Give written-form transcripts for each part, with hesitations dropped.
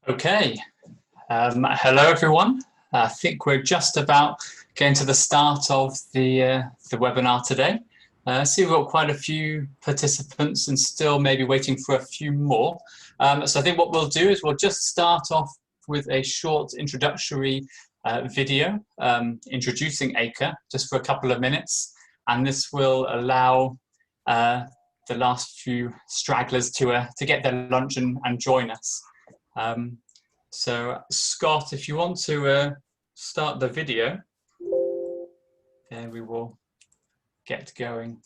Okay, hello everyone. I think we're just about getting to the start of the webinar today. See, we've got quite a few participants and still maybe waiting for a few more. So I think what we'll do is we'll just start off with a short introductory video introducing Acre just for a couple of minutes, and this will allow the last few stragglers to get their lunch and join us. So Scott, if you want to start the video, then we will get going.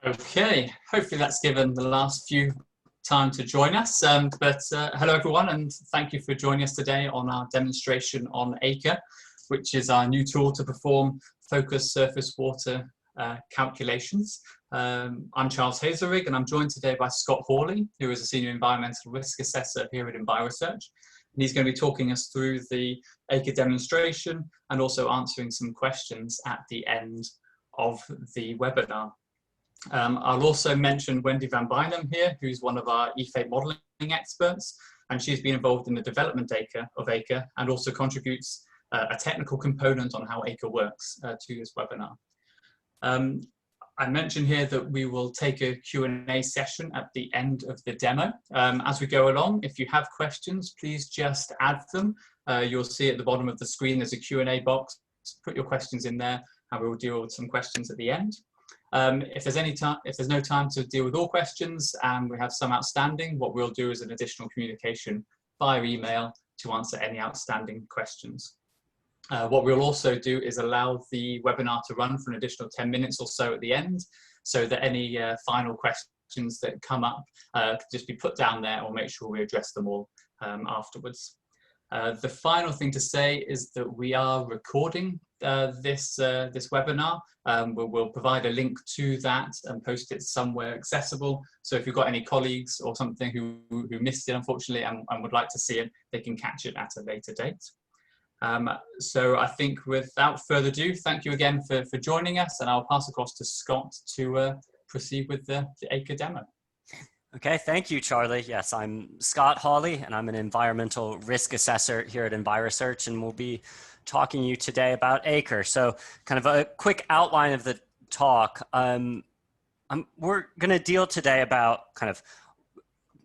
Okay, hopefully that's given the last few time to join us. Hello everyone, and thank you for joining us today on our demonstration on Acre, which is our new tool to perform focused surface water calculations. I'm Charles Hazelrig, and I'm joined today by Scott Hawley, who is a Senior Environmental Risk Assessor here at Enviresearch. And he's going to be talking us through the Acre demonstration and also answering some questions at the end of the webinar. I'll also mention Wendy Van Bynum here, who's one of our EFATE modelling experts, and she's been involved in the development of Acre and also contributes a technical component on how Acre works to this webinar. I mentioned here that we will take a Q&A session at the end of the demo. As we go along, if you have questions, please just add them. You'll see at the bottom of the screen there's a Q&A box. Put your questions in there and we'll deal with some questions at the end. If there's no time to deal with all questions and we have some outstanding, what we'll do is an additional communication via email to answer any outstanding questions. What we'll also do is allow the webinar to run for an additional 10 minutes or so at the end, so that any final questions that come up can just be put down there, or make sure we address them all afterwards. The final thing to say is that we are recording this webinar. We'll provide a link to that and post it somewhere accessible. So if you've got any colleagues or something who missed it, unfortunately, and would like to see it, they can catch it at a later date. So I think without further ado, thank you again for joining us, and I'll pass across to Scott to proceed with the Acre demo. Okay, thank you, Charlie. Yes, I'm Scott Hawley, and I'm an environmental risk assessor here at Enviresearch, and we'll be talking to you today about Acre. So kind of a quick outline of the talk. We're going to deal today about kind of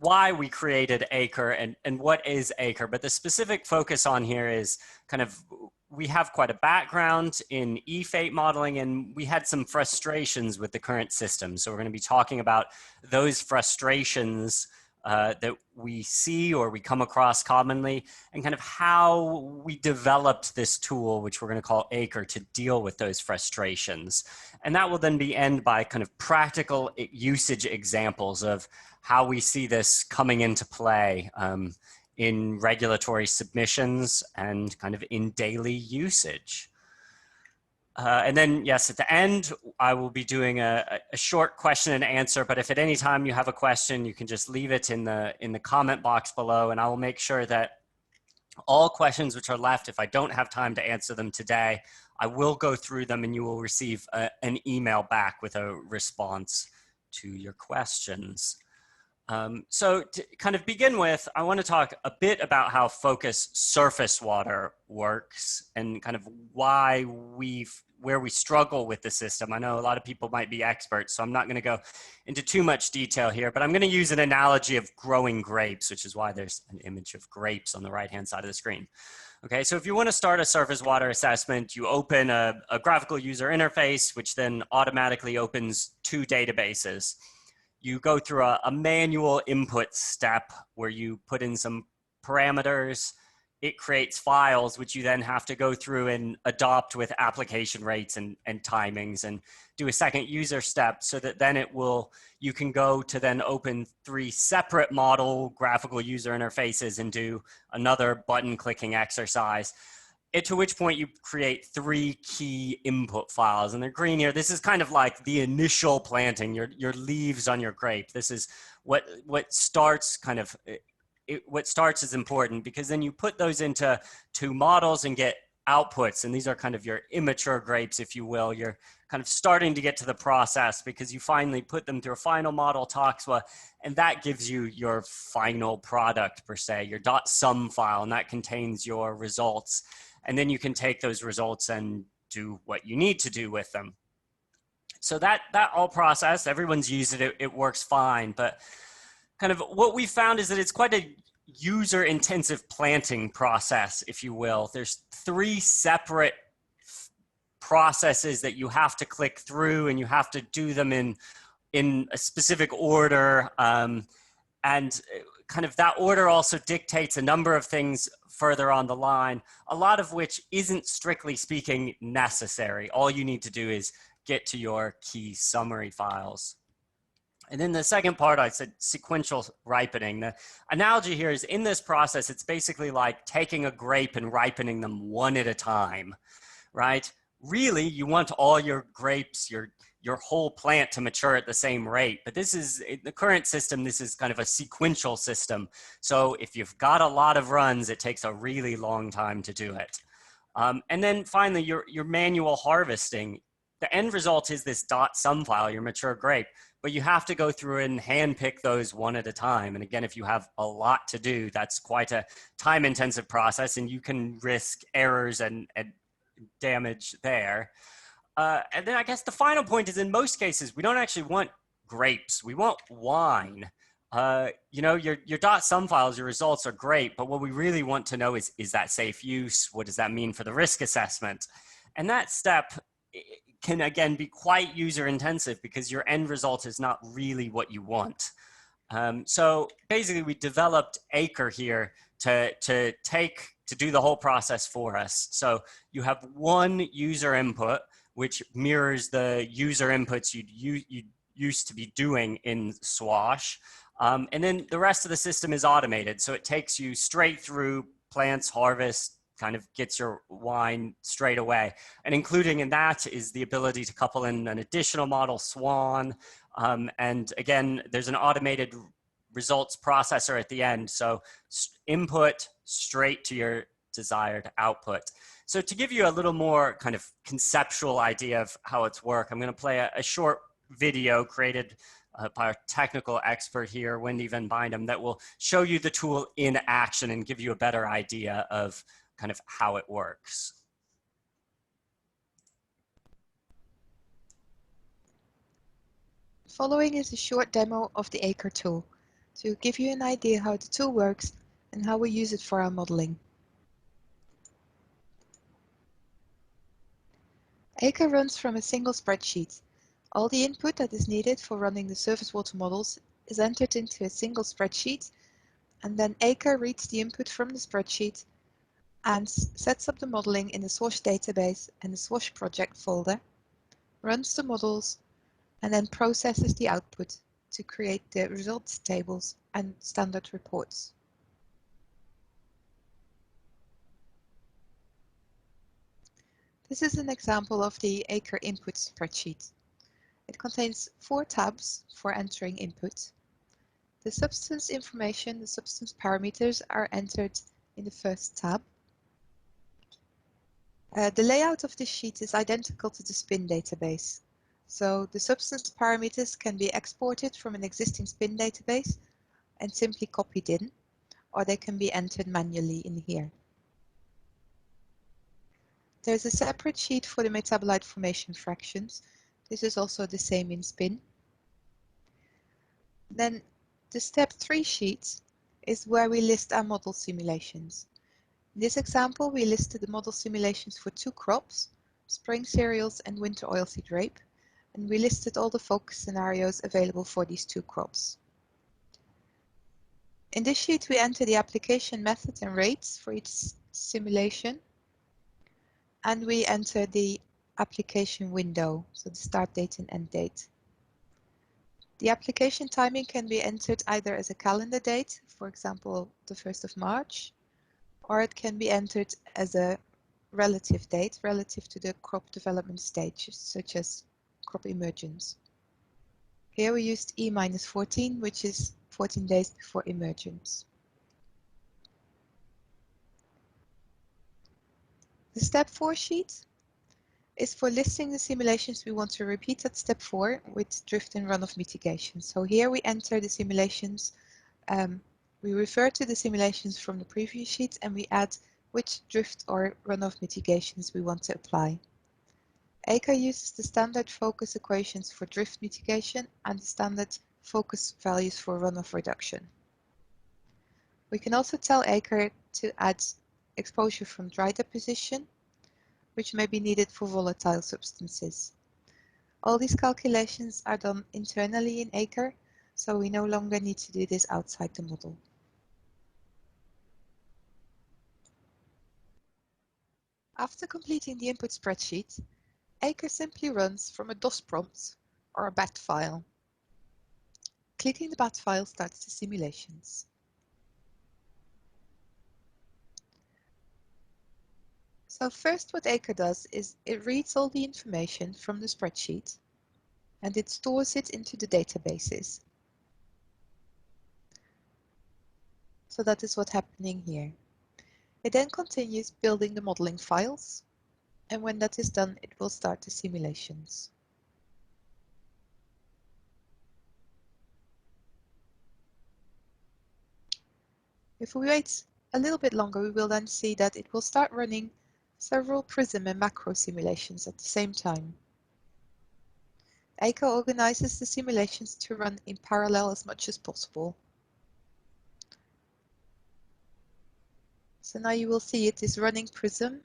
why we created Acre and what is Acre, but the specific focus on here is kind of, we have quite a background in E-fate modeling, and we had some frustrations with the current system. So we're going to be talking about those frustrations that we see or we come across commonly, and kind of how we developed this tool, which we're going to call Acre, to deal with those frustrations. And that will then be ended by kind of practical usage examples of how we see this coming into play in regulatory submissions and kind of in daily usage. And then, yes, at the end, I will be doing a short question and answer, but if at any time you have a question, you can just leave it in the comment box below, and I will make sure that all questions which are left, if I don't have time to answer them today, I will go through them and you will receive an email back with a response to your questions. So to kind of begin with, I want to talk a bit about how focused surface water works and kind of why where we struggle with the system. I know a lot of people might be experts, so I'm not going to go into too much detail here, but I'm going to use an analogy of growing grapes, which is why there's an image of grapes on the right-hand side of the screen. Okay, so if you want to start a surface water assessment, you open a graphical user interface, which then automatically opens two databases. You go through a manual input step where you put in some parameters. It creates files, which you then have to go through and adopt with application rates and timings, and do a second user step so that then you can go to then open 3 separate model graphical user interfaces and do another button clicking exercise. To which point you create 3 key input files, and they're green here. This is kind of like the initial planting, your leaves on your grape. This is what starts kind of, what starts is important, because then you put those into 2 models and get outputs, and these are kind of your immature grapes, if you will. You're kind of starting to get to the process because you finally put them through a final model, Toxwa, and that gives you your final product per se, your .sum file, and that contains your results. And then you can take those results and do what you need to do with them. So that all process, everyone's used it, it works fine. But kind of what we found is that it's quite a user-intensive planting process, if you will. There's 3 separate processes that you have to click through, and you have to do them in a specific order. And kind of that order also dictates a number of things further on the line, a lot of which isn't strictly speaking necessary. All you need to do is get to your key summary files. And then the second part, I said sequential ripening. The analogy here is, in this process, it's basically like taking a grape and ripening them one at a time, right? Really, you want all your grapes, your whole plant to mature at the same rate. But this is, in the current system, this is kind of a sequential system. So if you've got a lot of runs, it takes a really long time to do it. And then finally, your manual harvesting. The end result is this .sum file, your mature grape, but you have to go through and handpick those one at a time. And again, if you have a lot to do, that's quite a time-intensive process, and you can risk errors and damage there. And then I guess the final point is, in most cases, we don't actually want grapes. We want wine. You know, your .sum files, your results are great, but what we really want to know is that safe use? What does that mean for the risk assessment? And that step can again be quite user intensive because your end result is not really what you want. So basically we developed Acre here to do the whole process for us. So you have one user input, which mirrors the user inputs you'd used to be doing in Swash. And then the rest of the system is automated. So it takes you straight through plants, harvest, kind of gets your wine straight away. And including in that is the ability to couple in an additional model, Swan. And again, there's an automated results processor at the end. So input straight to your desired output. So to give you a little more kind of conceptual idea of how it's work, I'm going to play a short video created by our technical expert here, Wendy Van Bindem, that will show you the tool in action and give you a better idea of kind of how it works. Following is a short demo of the Acre tool to give you an idea how the tool works and how we use it for our modeling. Acre runs from a single spreadsheet. All the input that is needed for running the surface water models is entered into a single spreadsheet, and then Acre reads the input from the spreadsheet and sets up the modeling in the Swash database and the Swash project folder, runs the models, and then processes the output to create the results tables and standard reports. This is an example of the Acre input spreadsheet. It contains 4 tabs for entering input. The substance information, the substance parameters, are entered in the first tab. The layout of this sheet is identical to the SPIN database. So the substance parameters can be exported from an existing SPIN database and simply copied in, or they can be entered manually in here. There's a separate sheet for the metabolite formation fractions. This is also the same in SPIN. Then the step 3 sheet is where we list our model simulations. In this example, we listed the model simulations for 2 crops, spring cereals and winter oilseed rape, and we listed all the focus scenarios available for these 2 crops. In this sheet, we enter the application method and rates for each simulation, and we enter the application window, so the start date and end date. The application timing can be entered either as a calendar date, for example, the 1st of March, or it can be entered as a relative date relative to the crop development stage, such as crop emergence. Here we used E-14, which is 14 days before emergence. The step 4 sheet is for listing the simulations we want to repeat at step 4 with drift and runoff mitigation. So here we enter the simulations. We refer to the simulations from the previous sheet and we add which drift or runoff mitigations we want to apply. Acre uses the standard focus equations for drift mitigation and the standard focus values for runoff reduction. We can also tell Acre to add exposure from dry deposition, which may be needed for volatile substances. All these calculations are done internally in Acre, so we no longer need to do this outside the model. After completing the input spreadsheet, Acre simply runs from a DOS prompt or a BAT file. Clicking the BAT file starts the simulations. So first what Acre does is it reads all the information from the spreadsheet and it stores it into the databases. So that is what's happening here. It then continues building the modeling files, and when that is done, it will start the simulations. If we wait a little bit longer, we will then see that it will start running several prism and macro simulations at the same time. Acre organizes the simulations to run in parallel as much as possible. So now you will see it is running prism,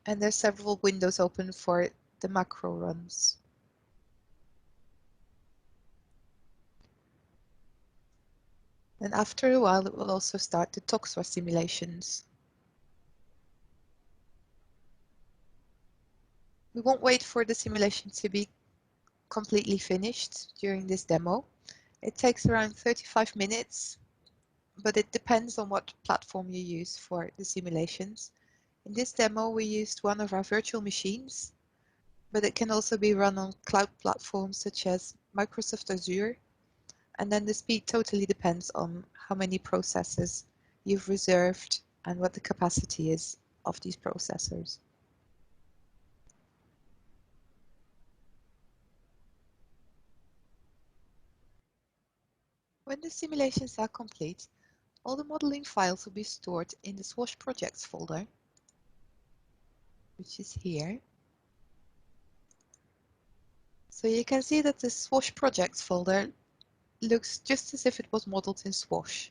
and there's several windows open for the macro runs. And after a while, it will also start the TOXWA simulations. We won't wait for the simulation to be completely finished during this demo. It takes around 35 minutes, but it depends on what platform you use for the simulations. In this demo, we used one of our virtual machines, but it can also be run on cloud platforms such as Microsoft Azure. And then the speed totally depends on how many processors you've reserved and what the capacity is of these processors. When the simulations are complete, all the modeling files will be stored in the SWOSH projects folder, which is here. So you can see that the SWOSH projects folder looks just as if it was modeled in SWOSH.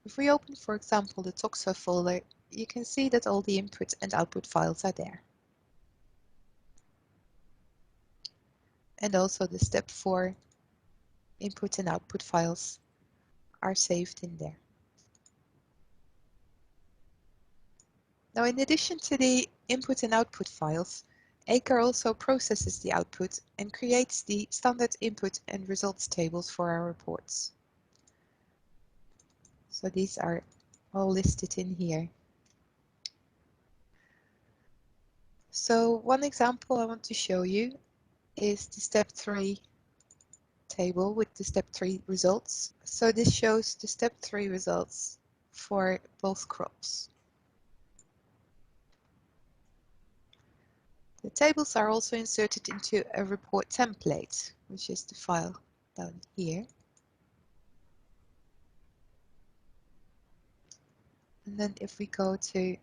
If we open, for example, the TOXWA folder, you can see that all the input and output files are there. And also the step 4 input and output files are saved in there. Now, in addition to the input and output files, Acre also processes the output and creates the standard input and results tables for our reports. So these are all listed in here. So one example I want to show you is the step 3 table with the step 3 results. So this shows the step 3 results for both crops. The tables are also inserted into a report template, which is the file down here. And then if we go to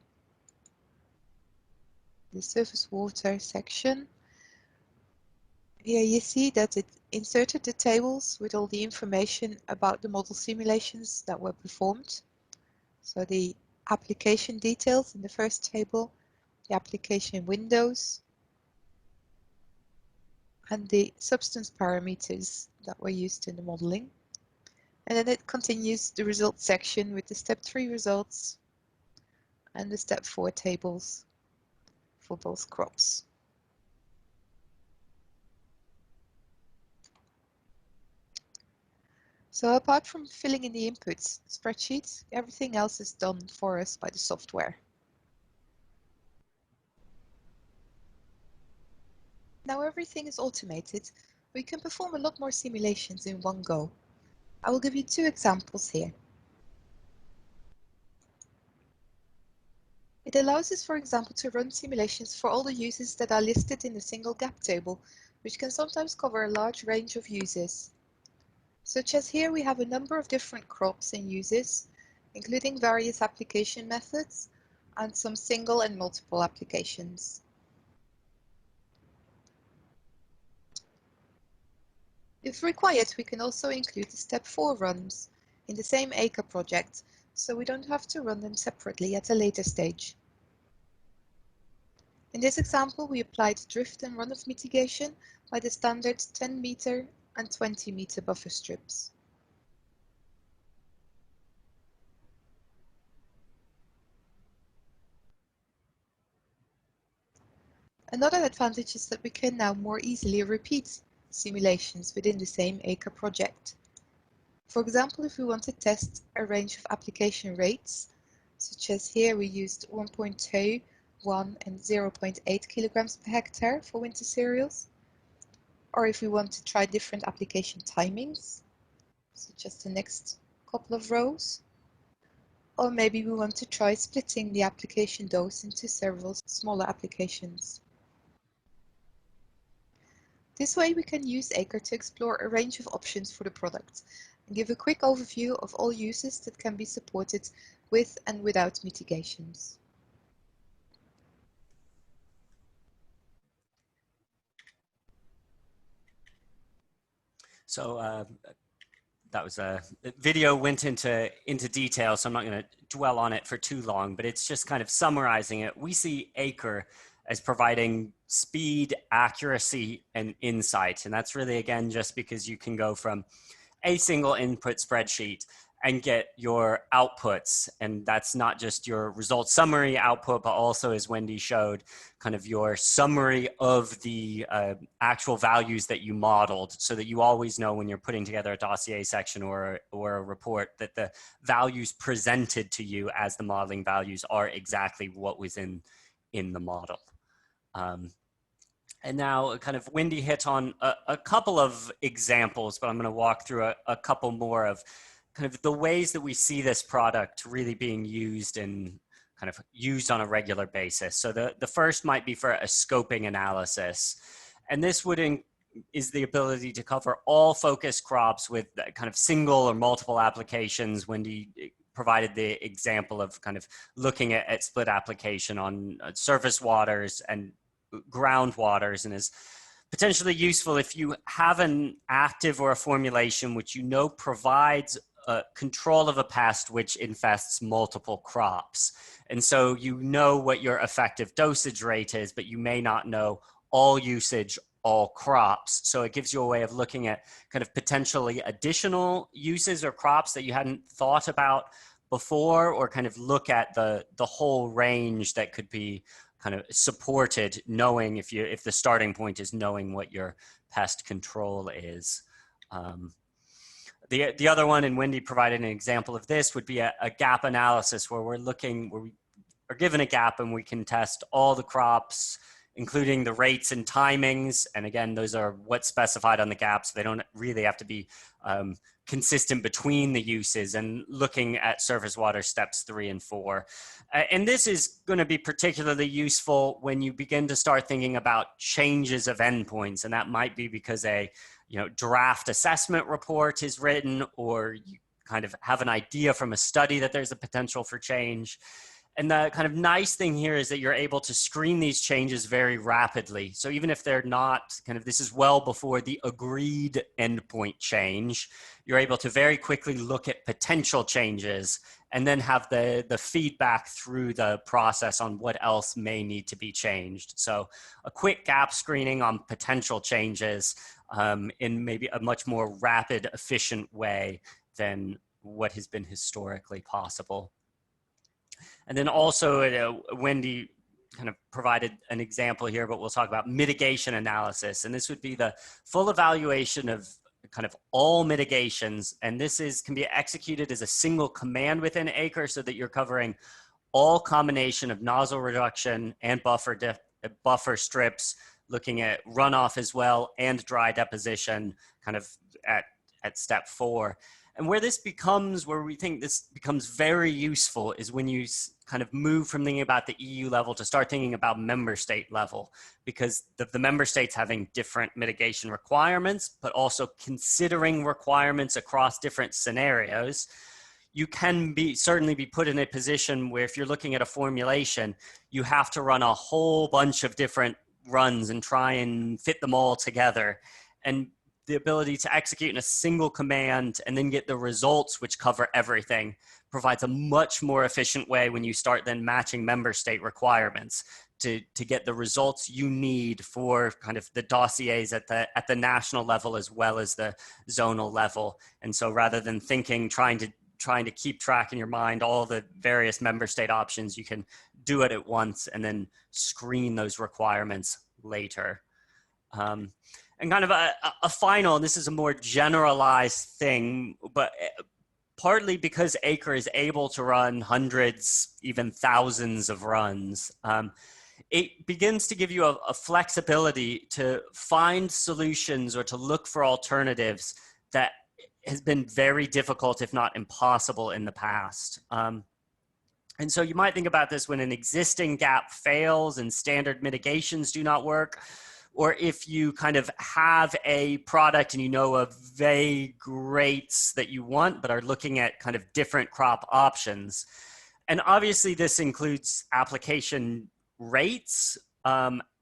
the surface water section, here you see that it inserted the tables with all the information about the model simulations that were performed. So the application details in the first table, the application windows, and the substance parameters that were used in the modeling. And then it continues the results section with the step 3 results and the step 4 tables for both crops. So apart from filling in the inputs, spreadsheets, everything else is done for us by the software. Now everything is automated, we can perform a lot more simulations in one go. I will give you 2 examples here. It allows us, for example, to run simulations for all the uses that are listed in a single gap table, which can sometimes cover a large range of uses. Such as here we have a number of different crops and uses, including various application methods and some single and multiple applications. If required, we can also include the step 4 runs in the same Acre project, so we don't have to run them separately at a later stage. In this example, we applied drift and runoff mitigation by the standard 10-meter and 20-meter buffer strips. Another advantage is that we can now more easily repeat simulations within the same Acre project. For example, if we want to test a range of application rates, such as here we used 1.2, 1 and 0.8 kilograms per hectare for winter cereals, or if we want to try different application timings, such as the next couple of rows, or maybe we want to try splitting the application dose into several smaller applications. This way we can use Acre to explore a range of options for the product and give a quick overview of all uses that can be supported with and without mitigations. So that was a video went into detail, so I'm not going to dwell on it for too long, but it's just kind of summarizing it. We see Acre as providing speed, accuracy, and insight. And that's really, again, just because you can go from a single input spreadsheet and get your outputs. And that's not just your result summary output, but also, as Wendy showed, kind of your summary of the actual values that you modeled, so that you always know when you're putting together a dossier section or a report that the values presented to you as the modeling values are exactly what was in the model. And now kind of Wendy hit on a couple of examples, but I'm going to walk through a couple more of kind of the ways that we see this product really being used and kind of used on a regular basis. So the first might be for a scoping analysis. And this is the ability to cover all focus crops with kind of single or multiple applications. Wendy provided the example of kind of looking at split application on surface waters and ground waters, and is potentially useful if you have an active or a formulation which you know provides control of a pest which infests multiple crops. And so you know what your effective dosage rate is, but you may not know all usage, all crops. So it gives you a way of looking at kind of potentially additional uses or crops that you hadn't thought about before, or kind of look at the whole range that could be kind of supported, knowing if the starting point is knowing what your pest control is. The other one, and Wendy provided an example of this, would be a gap analysis where we are given a gap and we can test all the crops, including the rates and timings. And again, those are what's specified on the gap, so they don't really have to be consistent between the uses, and looking at surface water steps 3 and 4. And this is going to be particularly useful when you begin to start thinking about changes of endpoints. And that might be because a draft assessment report is written, or you kind of have an idea from a study that there's a potential for change. And the kind of nice thing here is that you're able to screen these changes very rapidly. So even if they're not this is well before the agreed endpoint change, you're able to very quickly look at potential changes and then have the feedback through the process on what else may need to be changed. So a quick gap screening on potential changes in maybe a much more rapid, efficient way than what has been historically possible. And then also Wendy kind of provided an example here, but we'll talk about mitigation analysis. And this would be the full evaluation of kind of all mitigations. And this can be executed as a single command within Acre, so that you're covering all combination of nozzle reduction and buffer strips, looking at runoff as well, and dry deposition kind of at step 4. And where we think this becomes very useful is when you kind of move from thinking about the EU level to start thinking about member state level, because the member states having different mitigation requirements, but also considering requirements across different scenarios. You can certainly be put in a position where if you're looking at a formulation, you have to run a whole bunch of different runs and try and fit them all together. And the ability to execute in a single command and then get the results which cover everything provides a much more efficient way when you start then matching member state requirements to get the results you need for kind of the dossiers at the national level as well as the zonal level. And so rather than trying to keep track in your mind all the various member state options, you can do it at once and then screen those requirements later. And kind of a final, and this is a more generalized thing, but partly because Acre is able to run hundreds, even thousands of runs, it begins to give you a flexibility to find solutions or to look for alternatives that has been very difficult, if not impossible, in the past. And so you might think about this when an existing gap fails and standard mitigations do not work, or if you kind of have a product and you know of vague rates that you want, but are looking at kind of different crop options. And obviously this includes application rates,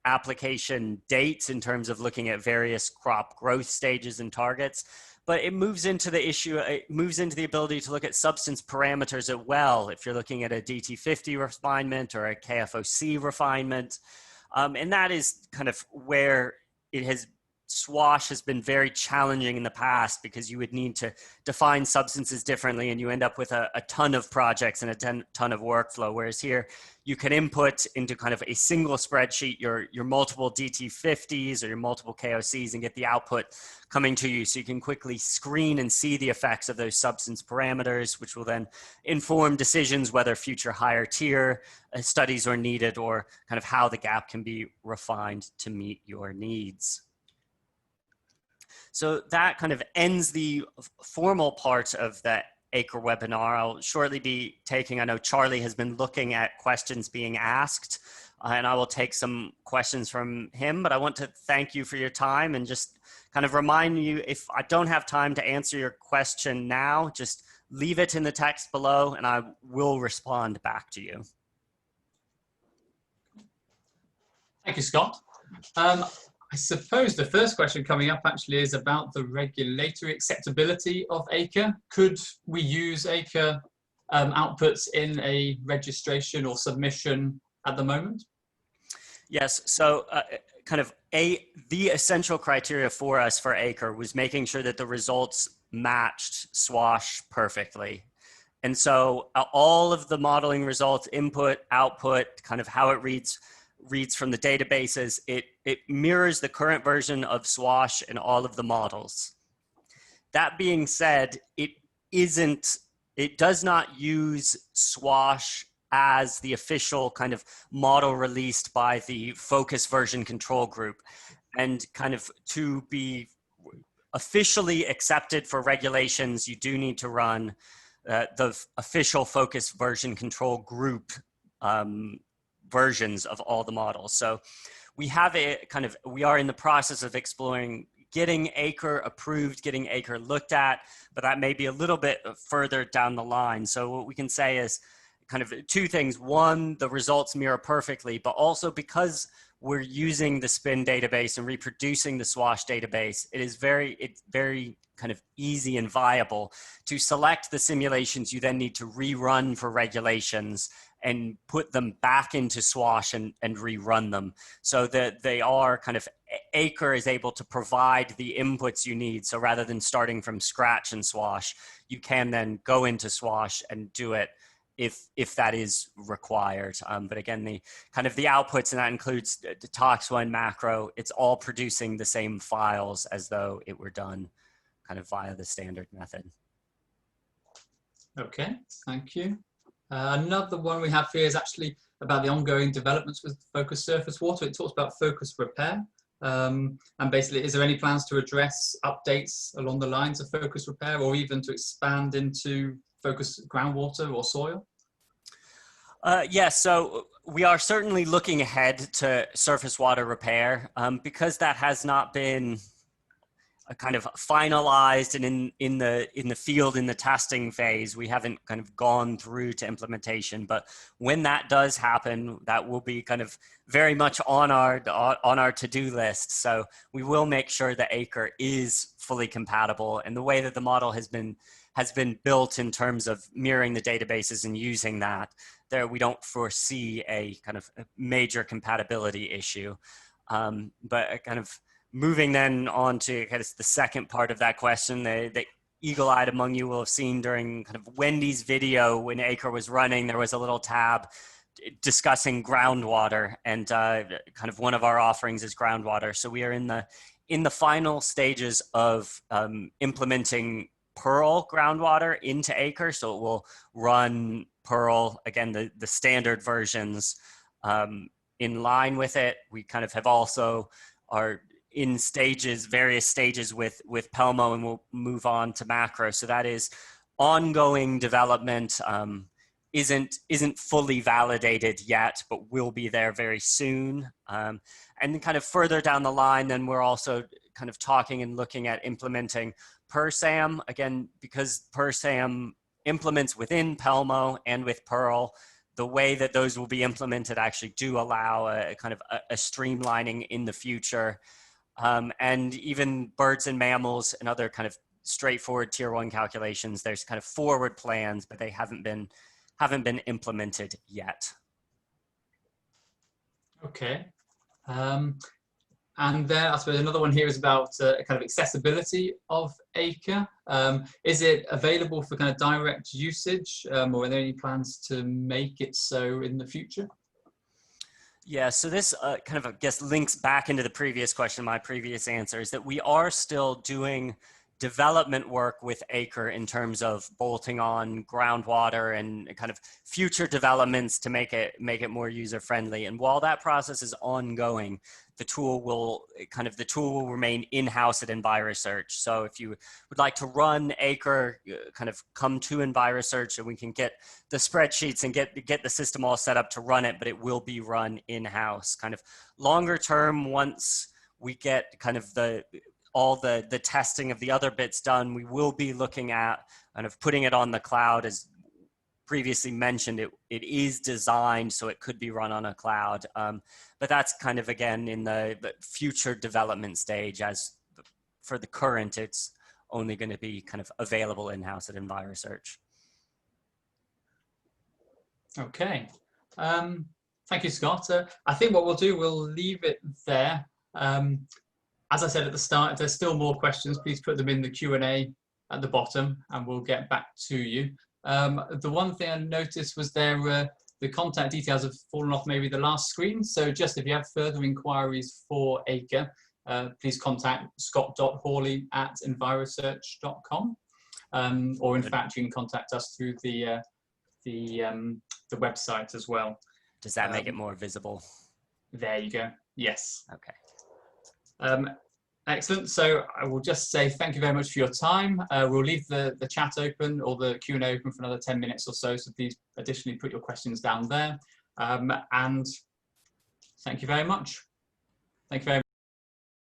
application dates in terms of looking at various crop growth stages and targets. But it moves into the ability to look at substance parameters as well. If you're looking at a DT50 refinement or a KFOC refinement, And that is kind of where SWOSH has been very challenging in the past, because you would need to define substances differently and you end up with a ton of projects and a ton of workflow. Whereas here you can input into kind of a single spreadsheet your multiple DT50s or your multiple KOCs and get the output coming to you. So you can quickly screen and see the effects of those substance parameters, which will then inform decisions whether future higher tier studies are needed, or kind of how the gap can be refined to meet your needs. So that kind of ends the formal part of the Acre webinar. I'll shortly be taking, I know Charlie has been looking at questions being asked, and I will take some questions from him, but I want to thank you for your time and just kind of remind you, if I don't have time to answer your question now, just leave it in the text below and I will respond back to you. Thank you, Scott. I suppose the first question coming up actually is about the regulatory acceptability of Acre. Could we use Acre outputs in a registration or submission at the moment? Yes, so the essential criteria for us for Acre was making sure that the results matched SWOSH perfectly. And so all of the modeling results, input, output, kind of how it reads from the databases, it mirrors the current version of SWOSH in all of the models. That being said, it does not use SWOSH as the official kind of model released by the focus version control group. And kind of to be officially accepted for regulations, you do need to run the official focus version control group versions of all the models. So we have we are in the process of exploring getting Acre approved, getting Acre looked at, but that may be a little bit further down the line. So what we can say is kind of two things. One, the results mirror perfectly, but also because we're using the SPIN database and reproducing the SWOSH database, it's very kind of easy and viable to select the simulations you then need to rerun for regulations and put them back into SWOSH and rerun them, so that they are kind of, Acre is able to provide the inputs you need. So rather than starting from scratch in SWOSH, you can then go into SWOSH and do it if that is required. But again, the kind of the outputs, and that includes the TOX1 macro, it's all producing the same files as though it were done kind of via the standard method. Okay, thank you. Another one we have here is actually about the ongoing developments with focused surface water. It talks about focus repair. And basically, is there any plans to address updates along the lines of focus repair, or even to expand into focus groundwater or soil? Yes, so we are certainly looking ahead to surface water repair, because that has not been kind of finalized and in the field, in the testing phase. We haven't kind of gone through to implementation, but when that does happen, that will be kind of very much on our to-do list. So we will make sure that Acre is fully compatible, and the way that the model has been built in terms of mirroring the databases and using that, there we don't foresee a kind of major compatibility issue. But kind of moving then on to kind of the second part of that question, the eagle-eyed among you will have seen during kind of Wendy's video when Acre was running, there was a little tab discussing groundwater, and kind of one of our offerings is groundwater. So we are in the final stages of implementing Pearl groundwater into Acre. So it will run Pearl, again, the standard versions in line with it. We kind of have also are in various stages with Pelmo, and we'll move on to macro. So that is ongoing development, isn't fully validated yet, but will be there very soon. And then kind of further down the line, then we're also kind of talking and looking at implementing PerSam, again, because PerSam implements within Pelmo and with Pearl. The way that those will be implemented actually do allow a kind of a streamlining in the future. And even birds and mammals and other kind of straightforward tier 1 calculations, there's kind of forward plans, but they haven't been implemented yet. Okay, And then I suppose another one here is about kind of accessibility of Acre. Is it available for kind of direct usage, or are there any plans to make it so in the future? Yeah, so this kind of, I guess, links back into the previous question, my previous answer, is that we are still doing development work with Acre in terms of bolting on groundwater and kind of future developments to make it more user friendly. And while that process is ongoing, the tool will remain in-house at Enviresearch. So if you would like to run Acre, kind of come to Enviresearch and we can get the spreadsheets and get the system all set up to run it, but it will be run in-house. Kind of longer term, once we get kind of all the testing of the other bits done, we will be looking at kind of putting it on the cloud. As previously mentioned, it is designed so it could be run on a cloud. But that's kind of, again, in the future development stage. As for the current, it's only going to be kind of available in-house at Enviresearch. Okay. Thank you, Scott. I think what we'll do, we'll leave it there. As I said at the start, if there's still more questions, please put them in the Q&A at the bottom and we'll get back to you. The one thing I noticed was the contact details have fallen off maybe the last screen. So just if you have further inquiries for Acre, please contact scott.hawley@enviresearch.com. Or in fact, you can contact us through the website as well. Does that make it more visible? There you go. Yes. Okay. Excellent. So I will just say thank you very much for your time. We'll leave the chat open or the Q&A open for another 10 minutes or so. So please additionally put your questions down there. And thank you very much. Thank you very much.